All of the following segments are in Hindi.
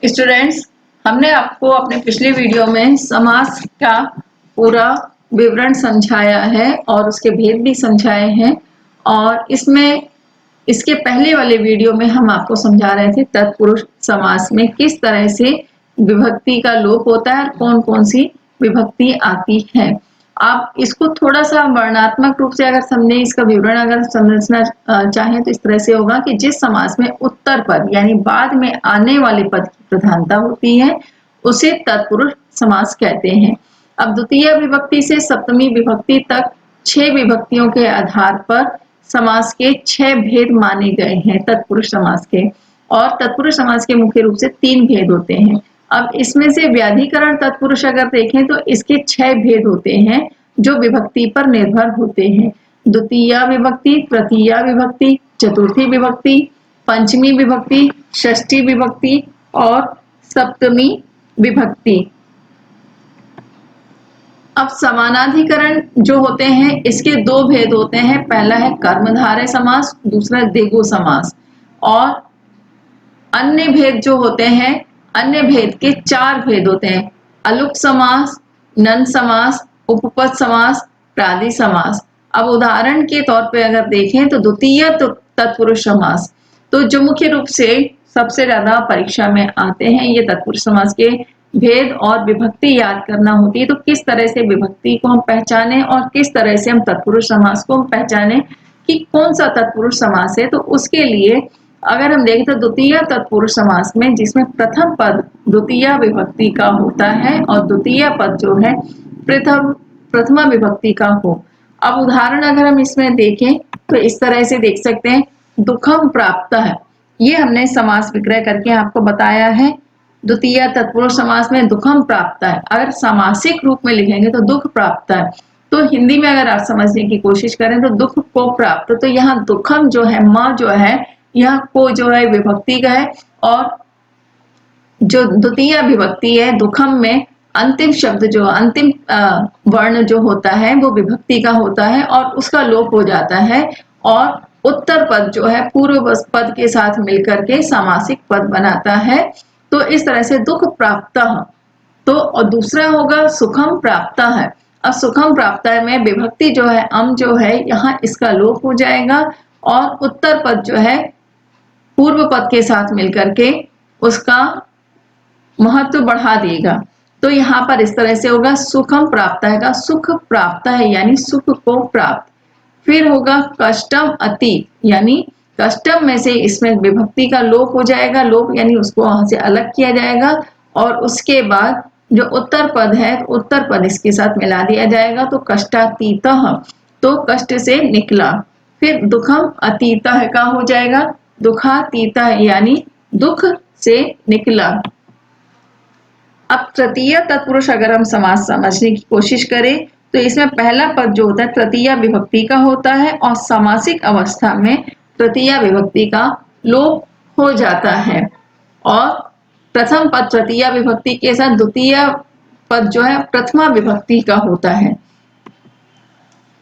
स्टूडेंट्स, हमने आपको अपने पिछले वीडियो में समास का पूरा विवरण समझाया है और उसके भेद भी समझाए हैं। और इसके पहले वाले वीडियो में हम आपको समझा रहे थे तत्पुरुष समास में किस तरह से विभक्ति का लोप होता है और कौन कौन सी विभक्ति आती है। आप इसको थोड़ा सा वर्णात्मक रूप से अगर समझें, इसका विवरण अगर समझना चाहें तो इस तरह से होगा कि जिस समास में उत्तर पद यानी बाद में आने वाले पद की प्रधानता होती है उसे तत्पुरुष समास कहते हैं। अब द्वितीय विभक्ति से सप्तमी विभक्ति तक 6 विभक्तियों के आधार पर समास के 6 भेद माने गए हैं तत्पुरुष समास के। और तत्पुरुष समास के मुख्य रूप से 3 भेद होते हैं। अब इसमें से व्याधिकरण तत्पुरुष अगर देखें तो इसके 6 भेद होते हैं जो विभक्ति पर निर्भर होते हैं। द्वितीय विभक्ति, तृतीय विभक्ति, चतुर्थी विभक्ति, पंचमी विभक्ति, षष्ठी विभक्ति और सप्तमी विभक्ति। अब समानाधिकरण जो होते हैं इसके 2 भेद होते हैं। पहला है कर्मधारय समास, दूसरा द्विगु समास। और अन्य भेद जो होते हैं, अन्य भेद के 4 भेद होते हैं। अलुक समास, नंद समास, उपपद समास, प्रादि समास। अब उदाहरण के तौर पे अगर देखें तो द्वितीय तत्पुरुष समास तो जो मुख्य रूप से सबसे ज्यादा परीक्षा में आते हैं, ये तत्पुरुष समास के भेद और विभक्ति याद करना होती है। तो किस तरह से विभक्ति को हम पहचाने और किस तरह से हम तत्पुरुष समास को हम पहचाने कि कौन सा तत्पुरुष समास है। तो उसके लिए अगर हम देखें तो द्वितीय तत्पुरुष समास में जिसमें प्रथम पद द्वितीय विभक्ति का होता है और द्वितीय पद जो है प्रथमा विभक्ति का हो। अब उदाहरण अगर हम इसमें देखें तो इस तरह से देख सकते हैं, दुखम प्राप्त है, ये हमने समास विग्रह करके आपको बताया है। द्वितीय तत्पुरुष समास में दुखम प्राप्त है, अगर सामासिक रूप में लिखेंगे तो दुख प्राप्त है। तो हिंदी में अगर आप समझने की कोशिश करें तो दुख को प्राप्त, तो यहाँ दुखम जो है म जो है यह को जो है विभक्ति का है और जो द्वितीय विभक्ति है दुखम में अंतिम शब्द जो अंतिम वर्ण जो होता है वो विभक्ति का होता है और उसका लोप हो जाता है और उत्तर पद जो है पूर्व पद के साथ मिलकर के सामासिक पद बनाता है। तो इस तरह से दुख प्राप्त। तो और दूसरा होगा सुखम प्राप्त है। अब सुखम प्राप्त में विभक्ति जो है अम जो है यहाँ इसका लोप हो जाएगा और उत्तर पद जो है पूर्व पद के साथ मिलकर के उसका महत्व बढ़ा देगा। तो यहाँ पर इस तरह से होगा सुखम प्राप्त है का सुख प्राप्त है यानी सुख को प्राप्त। फिर होगा कष्टम अति यानी कष्टम में से इसमें विभक्ति का लोप हो जाएगा, लोप यानी उसको वहां से अलग किया जाएगा और उसके बाद जो उत्तर पद है उत्तर पद इसके साथ मिला दिया जाएगा। तो कष्टातीत, तो कष्ट से निकला। फिर दुखम अतीत का हो जाएगा दुखातीत यानी दुख से निकला। अब तृतीय तत्पुरुष अगर हम समास समझने की कोशिश करें तो इसमें पहला पद जो होता है तृतीय विभक्ति का होता है और सामासिक अवस्था में तृतीय विभक्ति का लोप हो जाता है और प्रथम पद तृतीय विभक्ति के साथ द्वितीय पद जो है प्रथमा विभक्ति का होता है।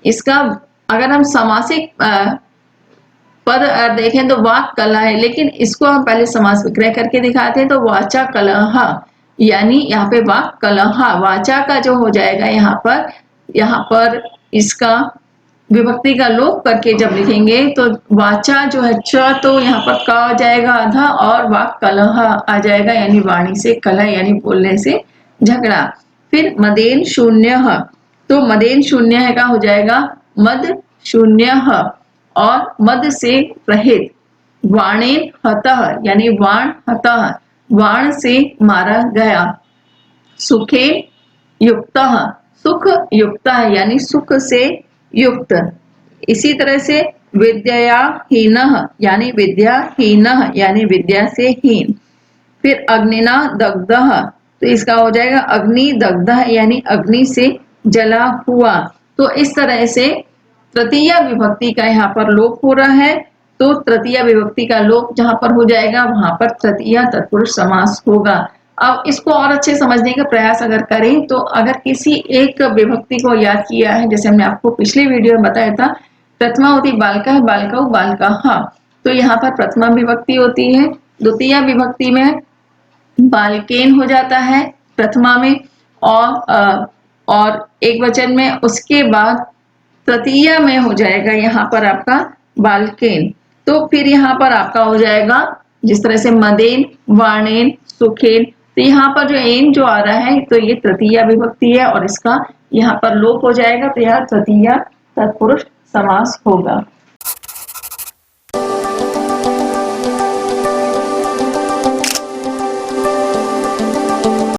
इसका अगर हम सामासिक पद देखें तो वाक कला है, लेकिन इसको हम पहले समास विग्रह करके दिखाते हैं। तो वाचा कलह यानी यहाँ पे वाक कलह, वाचा का जो हो जाएगा यहाँ पर इसका विभक्ति का लोप करके जब लिखेंगे तो वाचा जो है च तो यहाँ पर क आ जाएगा आधा और वाक कलह आ जाएगा यानी वाणी से कलह यानी बोलने से झगड़ा। फिर मदेन शून्य, तो मदेन शून्य का हो जाएगा मद शून्य और मद से रहित। वाणेन हतः यानी वाण हतः, वाण से मारा गया। सुखे युक्त, सुख युक्त यानी सुख से युक्त। इसी तरह से विद्या हीन यानी विद्याहीन यानी विद्या से हीन। फिर अग्निना दग्ध, तो इसका हो जाएगा अग्नि दग्ध यानी अग्नि से जला हुआ। तो इस तरह से तृतीय विभक्ति का यहाँ पर लोप हो रहा है। तो तृतीय विभक्ति का लोप जहां पर हो जाएगा वहां पर तृतीय तत्पुरुष समास होगा। अब इसको और अच्छे समझने का प्रयास अगर करें तो अगर किसी एक विभक्ति को याद किया है, जैसे हमने आपको पिछले वीडियो में बताया था प्रथमा होती बालका, बालकौ, बालका, तो यहाँ पर प्रथमा विभक्ति होती है। द्वितीय विभक्ति में बालकेन हो जाता है प्रथमा में, और एक वचन में उसके बाद तृतीया में हो जाएगा यहाँ पर आपका बालकेन। तो फिर यहाँ पर आपका हो जाएगा जिस तरह से मदेन, वाणेन, सुखेन। तो यहाँ पर जो एन जो आ रहा है तो ये तृतीया विभक्ति है और इसका यहाँ पर लोप हो जाएगा, तो यह तृतीया तत्पुरुष समास होगा।